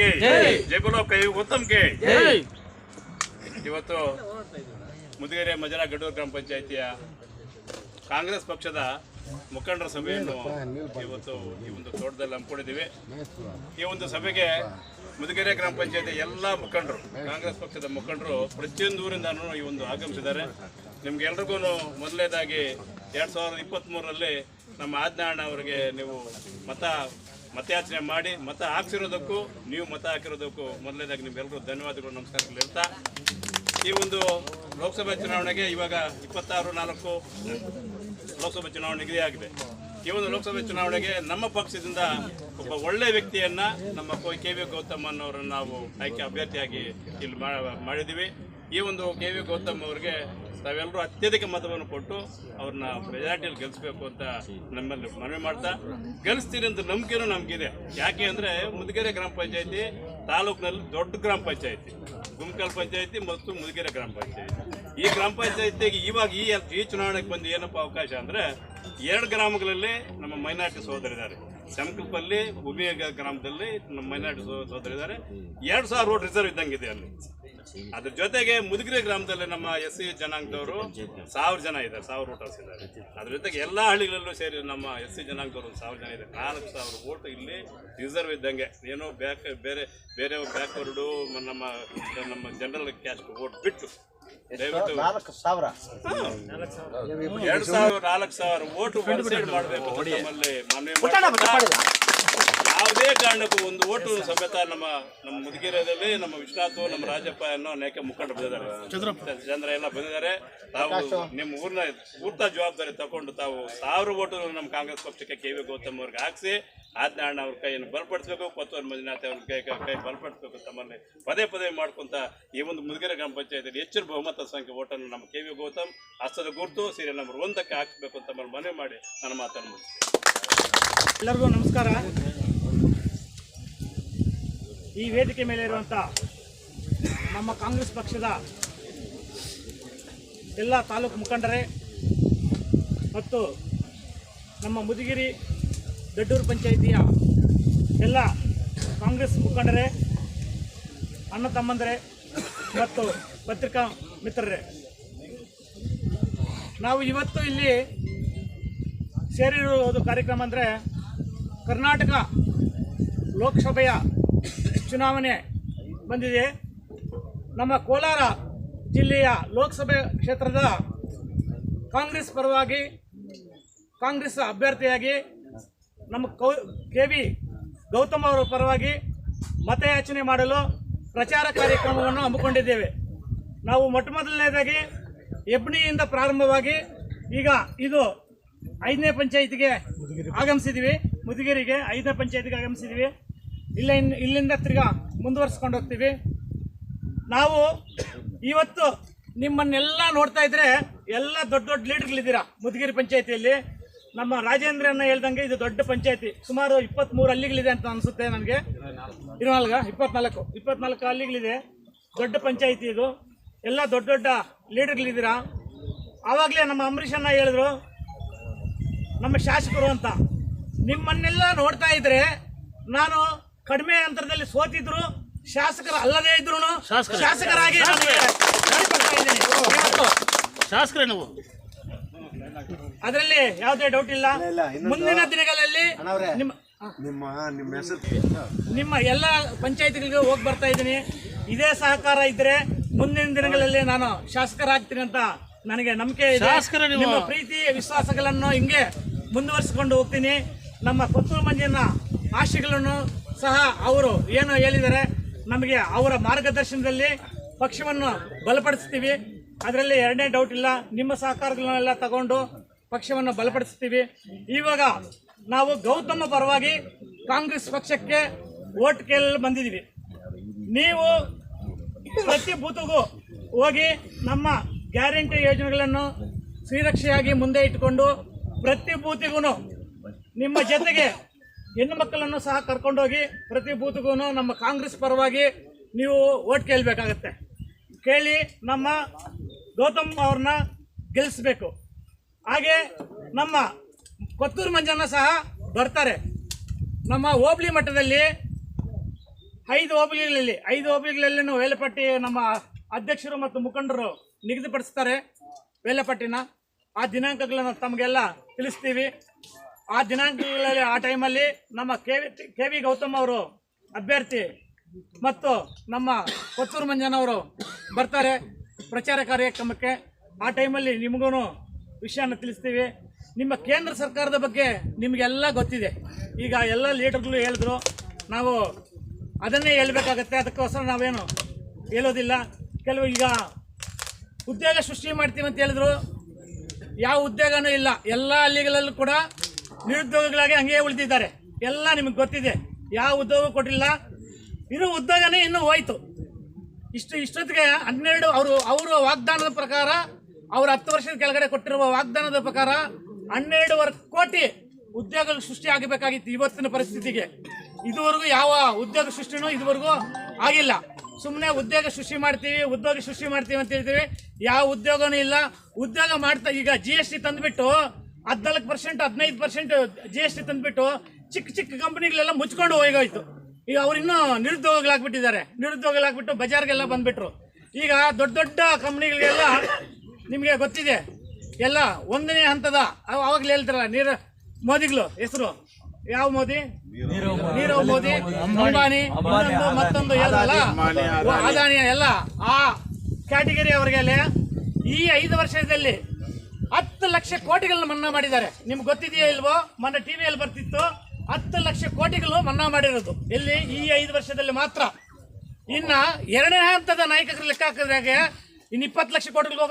की जय बोलो कई उत्तम के ಇವತ್ತು ಮುದಿಗೆರೆ ಮಜರಾ ಗಡೂರು ಗ್ರಾಮ ಪಂಚಾಯಿತಿಯ ಕಾಂಗ್ರೆಸ್ ಪಕ್ಷದ ಮುಖಂಡರ ಸಭೆಯನ್ನು ಇವತ್ತು ಈ ಒಂದು ತೋಟದಲ್ಲಿ ಹಮ್ಮಿಕೊಂಡಿದ್ದೀವಿ. ಈ ಒಂದು ಸಭೆಗೆ ಮುದಿಗೆರೆ ಗ್ರಾಮ ಪಂಚಾಯಿತಿ ಎಲ್ಲ ಮುಖಂಡರು, ಕಾಂಗ್ರೆಸ್ ಪಕ್ಷದ ಮುಖಂಡರು ಪ್ರತಿಯೊಂದು ಊರಿಂದನೂ ಈ ಒಂದು ಆಗಮಿಸಿದ್ದಾರೆ. ನಿಮ್ಗೆಲ್ರಿಗೂ ಮೊದಲನೇದಾಗಿ 2023ರಲ್ಲಿ ನಮ್ಮ ಆಜ್ಞಾನ ಅವರಿಗೆ ನೀವು ಮತಯಾಚನೆ ಮಾಡಿ ಮತ ಹಾಕ್ಸಿರೋದಕ್ಕೂ ನೀವು ಮತ ಹಾಕಿರೋದಕ್ಕೂ ಮೊದಲನೇದಾಗಿ ನಿಮ್ಗೆಲ್ಲರೂ ಧನ್ಯವಾದಗಳು, ನಮಸ್ಕಾರಗಳು ಹೇಳ್ತಾ, ಈ ಒಂದು ಲೋಕಸಭೆ ಚುನಾವಣೆಗೆ ಇವಾಗ 26/4 ಲೋಕಸಭೆ ಚುನಾವಣೆ ನಿಗದಿಯಾಗಿದೆ. ಈ ಒಂದು ಲೋಕಸಭೆ ಚುನಾವಣೆಗೆ ನಮ್ಮ ಪಕ್ಷದಿಂದ ಒಬ್ಬ ಒಳ್ಳೆ ವ್ಯಕ್ತಿಯನ್ನ ನಮ್ಮ ಕೆ ವಿ ಗೌತಮ್ ಅನ್ನೋರನ್ನು ನಾವು ಆಯ್ಕೆ ಅಭ್ಯರ್ಥಿಯಾಗಿ ಇಲ್ಲಿ ಮಾಡಿದ್ದೀವಿ. ಈ ಒಂದು ಕೆ ವಿ ಗೌತಮ್ ಅವರಿಗೆ ತಾವೆಲ್ಲರೂ ಅತ್ಯಧಿಕ ಮತವನ್ನು ಕೊಟ್ಟು ಅವ್ರನ್ನ ಮೆಜಾರಿಟಿಯಲ್ಲಿ ಗೆಲ್ಲಿಸಬೇಕು ಅಂತ ನಮ್ಮಲ್ಲಿ ಮನವಿ ಮಾಡ್ತಾ, ಗೆಲ್ಲಿಸ್ತೀರಿ ಅಂತ ನಂಬಿಕೆನೂ ನಮಗಿದೆ. ಯಾಕೆ ಅಂದರೆ ಮುದಿಗೆರೆ ಗ್ರಾಮ ಪಂಚಾಯಿತಿ ತಾಲೂಕಿನಲ್ಲಿ ದೊಡ್ಡ ಗ್ರಾಮ ಪಂಚಾಯಿತಿ, ಗುಮ್ಕಲ್ ಪಂಚಾಯಿತಿ ಮತ್ತು ಮುದಿಗೆರೆ ಗ್ರಾಮ ಪಂಚಾಯಿತಿ. ಈ ಗ್ರಾಮ ಪಂಚಾಯಿತಿಗೆ ಇವಾಗ ಈ ಚುನಾವಣೆಗೆ ಬಂದು ಏನಪ್ಪ ಅವಕಾಶ ಅಂದರೆ 2 ಗ್ರಾಮಗಳಲ್ಲಿ ನಮ್ಮ ಮೈನಾರಿಟಿ ಸಹೋದರಿದ್ದಾರೆ. ಶಂಕಲ್ಪಲ್ಲಿ ಉಮಿ ಗ್ರಾಮದಲ್ಲಿ ನಮ್ಮ ಮೈನಾರಿಟಿ ಸಹೋದರಿದ್ದಾರೆ. 2000 ವೋಟ್ ರಿಸರ್ವ್ ಇದ್ದಂಗಿದೆ ಅಲ್ಲಿ. ಅದ್ರ ಜೊತೆಗೆ ಮುದಿಗೆರೆ ಗ್ರಾಮದಲ್ಲಿ ನಮ್ಮ SC ಜನಾಂಗದವರು 1000 ಜನ ಇದ್ದಾರೆ, 1000 ವೋಟರ್ಸ್ ಇದ್ದಾರೆ. ಅದ್ರ ಜೊತೆಗೆ ಎಲ್ಲ ಹಳ್ಳಿಗಳಲ್ಲೂ ಸೇರಿ ನಮ್ಮ SC ಜನಾಂಗದವರು 1000 ಜನ ಇದೆ. 4000 ವೋಟ್ ಇಲ್ಲಿ ರಿಸರ್ವ್ ಇದ್ದಂಗೆ. ಏನೋ ಬೇರೆ ಬ್ಯಾಕ್ವರ್ಡು ನಮ್ಮ ಜನರಲ್ ಕ್ಯಾಸ್ಟ್ ವೋಟ್ ಬಿಟ್ಟು ದಯವಿಟ್ಟು 4,000 ವೋಟ್ ಡಿಸೈಡ್ ಮಾಡಬೇಕು ನಮ್ಮಲ್ಲಿ ಮನವಿ ಮಾಡ್ತಾರೆ. ಯಾವುದೇ ಕಾರಣಕ್ಕೂ ಒಂದು ಓಟು ಸಮೇತ ನಮ್ಮ ಮುದಿಗೆರೆಯಲ್ಲಿ ನಮ್ಮ ವಿಶ್ವನಾಥ್, ನಮ್ಮ ರಾಜಪ್ಪ ಅನ್ನೋ ಅನೇಕ ಮುಖಂಡರು ಬಂದಿದ್ದಾರೆ, ಚಂದ್ರ ಎಲ್ಲ ಬಂದಿದ್ದಾರೆ. ತಾವು ನಿಮ್ಮ ಊರಿನ ಪೂರ್ತ ಜವಾಬ್ದಾರಿ ತಗೊಂಡು ತಾವು 1000 ವೋಟು ನಮ್ಮ ಕಾಂಗ್ರೆಸ್ ಪಕ್ಷಕ್ಕೆ ಕೆ ವಿ ಗೌತಮ್ ಅವ್ರಿಗೆ ಹಾಕಿಸಿ ಆಜ್ಞಾನ ಅವ್ರ ಕೈಯನ್ನು ಬಲಪಡಿಸಬೇಕು, ಕೊತ್ತೂರು ಮಂಜುನಾಥ್ ಅವ್ರ ಕೈ ಬಲಪಡಿಸಬೇಕು ತಮ್ಮಲ್ಲಿ ಪದೇ ಮಾಡ್ಕೊಂತ ಈ ಒಂದು ಮುದಿಗೆರೆ ಗ್ರಾಮ ಪಂಚಾಯತಿಯಲ್ಲಿ ಹೆಚ್ಚಿನ ಬಹುಮತ ಸಂಖ್ಯೆ ಓಟನ್ನು ನಮ್ಮ ಕೆ ವಿ ಗೌತಮ್ ಹಸ್ತದ ಗುರುತು ಸೀರಿಯಲ್ ನಂಬರ್ 1ಕ್ಕೆ ಹಾಕಬೇಕು ಅಂತ ಮನವಿ ಮಾಡಿ ನನ್ನ ಮಾತನ್ನು ಮುಗಿಸ್ತೀನಿ. ಎಲ್ಲರಿಗೂ ನಮಸ್ಕಾರ. ಈ ವೇದಿಕೆ ಮೇಲೆ ಇರುವಂಥ ನಮ್ಮ ಕಾಂಗ್ರೆಸ್ ಪಕ್ಷದ ಎಲ್ಲ ತಾಲೂಕು ಮುಖಂಡರೇ ಮತ್ತು ನಮ್ಮ ಮುದಿಗೆರೆ ಗಡ್ಡೂರು ಪಂಚಾಯಿತಿಯ ಎಲ್ಲ ಕಾಂಗ್ರೆಸ್ ಮುಖಂಡರೇ, ಅಣ್ಣ ತಮ್ಮಂದರೇ ಮತ್ತು ಪತ್ರಿಕಾ ಮಿತ್ರರೇ, ನಾವು ಇವತ್ತು ಇಲ್ಲಿ ಸೇರಿರುವುದು ಕಾರ್ಯಕ್ರಮ ಅಂದರೆ ಕರ್ನಾಟಕ ಲೋಕಸಭೆಯ ಚುನಾವಣೆ ಬಂದಿದೆ. ನಮ್ಮ ಕೋಲಾರ ಜಿಲ್ಲೆಯ ಲೋಕಸಭೆ ಕ್ಷೇತ್ರದ ಕಾಂಗ್ರೆಸ್ ಪರವಾಗಿ, ಕಾಂಗ್ರೆಸ್ ಅಭ್ಯರ್ಥಿಯಾಗಿ ನಮ್ಮ ಕೆ ವಿ ಗೌತಮ್ ಅವರ ಪರವಾಗಿ ಮತಯಾಚನೆ ಮಾಡಲು ಪ್ರಚಾರ ಕಾರ್ಯಕ್ರಮವನ್ನು ಹಮ್ಮಿಕೊಂಡಿದ್ದೇವೆ. ನಾವು ಮೊದಲನೇದಾಗಿ ಹೆಬ್ಣಿಯಿಂದ ಪ್ರಾರಂಭವಾಗಿ ಈಗ ಇದು 5ನೇ ಪಂಚಾಯಿತಿಗೆ ಆಗಮಿಸಿದ್ದೀವಿ. ಮುದಿಗೆರೆಗೆ 5ನೇ ಪಂಚಾಯಿತಿಗೆ ಆಗಮಿಸಿದ್ದೀವಿ. ಇಲ್ಲಿಂದ ತಿರ್ಗಾ ಮುಂದುವರ್ಸ್ಕೊಂಡು ಹೋಗ್ತೀವಿ. ನಾವು ಇವತ್ತು ನಿಮ್ಮನ್ನೆಲ್ಲ ನೋಡ್ತಾ ಇದ್ರೆ ಎಲ್ಲ ದೊಡ್ಡ ಲೀಡರ್ಗಳಿದ್ದೀರಾ ಮುದಿಗೆರೆ ಪಂಚಾಯಿತಿಯಲ್ಲಿ. ನಮ್ಮ ರಾಜೇಂದ್ರನ್ನ ಹೇಳ್ದಂಗೆ ಇದು ದೊಡ್ಡ ಪಂಚಾಯಿತಿ, ಸುಮಾರು 23 ಹಳ್ಳಿಗಳಿದೆ ಅಂತ ಅನಿಸುತ್ತೆ ನನಗೆ. 24 ಹಳ್ಳಿಗಳಿದೆ, ದೊಡ್ಡ ಪಂಚಾಯಿತಿ ಇದು. ಎಲ್ಲ ದೊಡ್ಡ ಲೀಡರ್ಗಳಿದ್ದೀರಾ. ಆವಾಗಲೇ ನಮ್ಮ ಅಂಬರೀಷನ್ನ ಹೇಳಿದ್ರು ನಮ್ಮ ಶಾಸಕರು ಅಂತ. ನಿಮ್ಮನ್ನೆಲ್ಲ ನೋಡ್ತಾ ಇದ್ರೆ ನಾನು ಕಡಿಮೆ ಅಂತರದಲ್ಲಿ ಸೋತಿದ್ರು ಶಾಸಕರು ಅಲ್ಲದೇ ಇದ್ರು ಶಾಸಕರಾಗಿ ಶಾಸಕರೇ ನೀವು, ಅದರಲ್ಲಿ ಯಾವುದೇ ಡೌಟ್ ಇಲ್ಲ. ಮುಂದಿನ ದಿನಗಳಲ್ಲಿ ನಿಮ್ಮ ಎಲ್ಲ ಪಂಚಾಯತಿಗಳಿಗೆ ಹೋಗಿ ಬರ್ತಾ ಇದ್ದೀನಿ. ಇದೇ ಸಹಕಾರ ಇದ್ರೆ ಮುಂದಿನ ದಿನಗಳಲ್ಲಿ ನಾನು ಶಾಸಕರಾಗ್ತೀನಿ ಅಂತ ನನಗೆ ನಂಬಿಕೆ ಇದೆ. ನಿಮ್ಮ ಪ್ರೀತಿ ವಿಶ್ವಾಸಗಳನ್ನು ಹಿಂಗೆ ಮುಂದುವರಿಸಿಕೊಂಡು ಹೋಗ್ತೀನಿ. ನಮ್ಮ ಕೊತ್ತೂರು ಮಂಜನ ಆಶೆಗಳನ್ನು ಸಹ ಅವರು ಏನು ಹೇಳಿದ್ದಾರೆ, ನಮಗೆ ಅವರ ಮಾರ್ಗದರ್ಶನದಲ್ಲಿ ಪಕ್ಷವನ್ನು ಬಲಪಡಿಸ್ತೀವಿ. ಅದರಲ್ಲಿ ಎರಡನೇ ಡೌಟ್ ಇಲ್ಲ. ನಿಮ್ಮ ಸಹಕಾರಗಳನ್ನೆಲ್ಲ ತಗೊಂಡು ಪಕ್ಷವನ್ನು ಬಲಪಡಿಸ್ತೀವಿ. ಇವಾಗ ನಾವು ಗೌತಮ ಪರವಾಗಿ ಕಾಂಗ್ರೆಸ್ ಪಕ್ಷಕ್ಕೆ ವೋಟ್ ಕೇಳಲು ಬಂದಿದ್ದೀವಿ. ನೀವು ಪ್ರತಿ ಬೂತ್ಗೂ ಹೋಗಿ ನಮ್ಮ ಗ್ಯಾರಂಟಿ ಯೋಜನೆಗಳನ್ನು ಶ್ರೀರಕ್ಷೆಯಾಗಿ ಮುಂದೆ ಇಟ್ಟುಕೊಂಡು ಪ್ರತಿ ಬೂತಿಗೂ ನಿಮ್ಮ ಜೊತೆಗೆ ಹೆಣ್ಣು ಮಕ್ಕಳನ್ನು ಸಹ ಕರ್ಕೊಂಡೋಗಿ ಪ್ರತಿ ಬೂತ್ಗೂ ನಮ್ಮ ಕಾಂಗ್ರೆಸ್ ಪರವಾಗಿ ನೀವು ವೋಟ್ ಕೇಳಬೇಕಾಗತ್ತೆ. ಕೇಳಿ ನಮ್ಮ ಗೌತಮ್ ಅವ್ರನ್ನ ಗೆಲ್ಲಿಸಬೇಕು. ಹಾಗೆ ನಮ್ಮ ಕೊತ್ತೂರು ಮಂಜನ್ನ ಸಹ ಬರ್ತಾರೆ. ನಮ್ಮ ಹೋಬಳಿ ಮಟ್ಟದಲ್ಲಿ 5 ಹೋಬಳಿಗಳಲ್ಲಿ ವೇಳಾಪಟ್ಟಿ ನಮ್ಮ ಅಧ್ಯಕ್ಷರು ಮತ್ತು ಮುಖಂಡರು ನಿಗದಿಪಡಿಸ್ತಾರೆ. ವೇಳಾಪಟ್ಟಿನ ಆ ದಿನಾಂಕಗಳನ್ನು ತಮಗೆಲ್ಲ ತಿಳಿಸ್ತೀವಿ. ಆ ದಿನಾಂಕಗಳಲ್ಲಿ ಆ ಟೈಮಲ್ಲಿ ನಮ್ಮ ಕೆ ವಿ ಗೌತಮ್ ಅವರು ಅಭ್ಯರ್ಥಿ ಮತ್ತು ನಮ್ಮ ಕೊತ್ತೂರು ಮಂಜನವರು ಬರ್ತಾರೆ ಪ್ರಚಾರ ಕಾರ್ಯಕ್ರಮಕ್ಕೆ. ಆ ಟೈಮಲ್ಲಿ ನಿಮಗೂ ವಿಷಯನ ತಿಳಿಸ್ತೀವಿ. ನಿಮ್ಮ ಕೇಂದ್ರ ಸರ್ಕಾರದ ಬಗ್ಗೆ ನಿಮಗೆಲ್ಲ ಗೊತ್ತಿದೆ. ಈಗ ಎಲ್ಲ ಲೀಡರ್ಗಳು ಹೇಳಿದ್ರು, ನಾವು ಅದನ್ನೇ ಹೇಳಬೇಕಾಗತ್ತೆ. ಅದಕ್ಕೋಸ್ಕರ ನಾವೇನು ಹೇಳೋದಿಲ್ಲ. ಕೆಲವು ಈಗ ಉದ್ಯೋಗ ಸೃಷ್ಟಿ ಮಾಡ್ತೀವಿ ಅಂತ ಹೇಳಿದ್ರು, ಯಾವ ಉದ್ಯೋಗನೂ ಇಲ್ಲ. ಎಲ್ಲ ಹಳ್ಳಿಗಳಲ್ಲೂ ಕೂಡ ನಿರುದ್ಯೋಗಿಗಳಾಗಿ ಹಂಗೆ ಉಳಿದಿದ್ದಾರೆ. ಎಲ್ಲ ನಿಮಗೆ ಗೊತ್ತಿದೆ, ಯಾವ ಉದ್ಯೋಗ ಕೊಟ್ಟಿಲ್ಲ. ಇರೋ ಉದ್ಯೋಗನೇ ಇನ್ನೂ ಹೋಯ್ತು. ಇಷ್ಟೊತ್ತಿಗೆ 12 ಅವರ ವಾಗ್ದಾನದ ಪ್ರಕಾರ, ಅವರು 10 ವರ್ಷದ ಕೆಳಗಡೆ ಕೊಟ್ಟಿರುವ ವಾಗ್ದಾನದ ಪ್ರಕಾರ 12.25 ಕೋಟಿ ಉದ್ಯೋಗಗಳು ಸೃಷ್ಟಿ ಆಗಬೇಕಾಗಿತ್ತು ಇವತ್ತಿನ ಪರಿಸ್ಥಿತಿಗೆ. ಇದುವರೆಗೂ ಯಾವ ಉದ್ಯೋಗ ಸೃಷ್ಟಿನೂ ಇದುವರೆಗೂ ಆಗಿಲ್ಲ. ಸುಮ್ಮನೆ ಉದ್ಯೋಗ ಸೃಷ್ಟಿ ಮಾಡ್ತೀವಿ ಅಂತ ಹೇಳ್ತೀವಿ, ಯಾವ ಉದ್ಯೋಗನೂ ಇಲ್ಲ. ಉದ್ಯೋಗ ಮಾಡ್ತಾ ಈಗ GST ತಂದುಬಿಟ್ಟು 14%, 15% GST ತಂದುಬಿಟ್ಟು ಚಿಕ್ಕ ಕಂಪನಿಗಳೆಲ್ಲ ಮುಚ್ಕೊಂಡು ಹೋಗೋಯ್ತು. ಈಗ ಅವ್ರು ಇನ್ನೂ ನಿರುದ್ಯೋಗಿಗಳಾಗ್ಬಿಟ್ಟು ಬಜಾರ್ಗೆಲ್ಲ ಬಂದ್ಬಿಟ್ರು. ಈಗ ದೊಡ್ಡ ಕಂಪ್ನಿಗಳಿಗೆಲ್ಲ ನಿಮಗೆ ಗೊತ್ತಿದೆ, ಎಲ್ಲ 1ನೇ ಹಂತದ ಅವಾಗಲೇ ಹೇಳ್ತಾರಲ್ಲ ಮೋದಿಗಳು ಹೆಸರು ಯಾವ ಮೋದಿ, ನೀರವ್ ಮೋದಿ, ಅಂಬಾನಿ, ಮತ್ತೊಂದು ಹೇಳಲ್ಲ ಅದಾನಿ, ಎಲ್ಲ ಆ ಕ್ಯಾಟಗರಿ ಅವರಿಗೆಲ್ಲ ಈ 5 ವರ್ಷದಲ್ಲಿ 10 ಲಕ್ಷ ಕೋಟಿಗಳನ್ನ ಮನ್ನಾ ಮಾಡಿದ್ದಾರೆ. ನಿಮ್ಗೆ ಗೊತ್ತಿದೆಯಾ ಇಲ್ವೋ? ಮೊನ್ನೆ ಟಿವಿಯಲ್ಲಿ ಬರ್ತಿತ್ತು, 10 ಲಕ್ಷ ಕೋಟಿಗಳು ಮನ್ನಾ ಮಾಡಿರೋದು ಎಲ್ಲಿ? ಈ 5 ವರ್ಷದಲ್ಲಿ ಮಾತ್ರ. ಇನ್ನ 2ನೇ ಹಂತದ ನಾಯಕರ ಲೆಕ್ಕ ಹಾಕಿದ್ರಾಗೆ ಇನ್ನು 20 ಲಕ್ಷ ಕೋಟಿಗಳು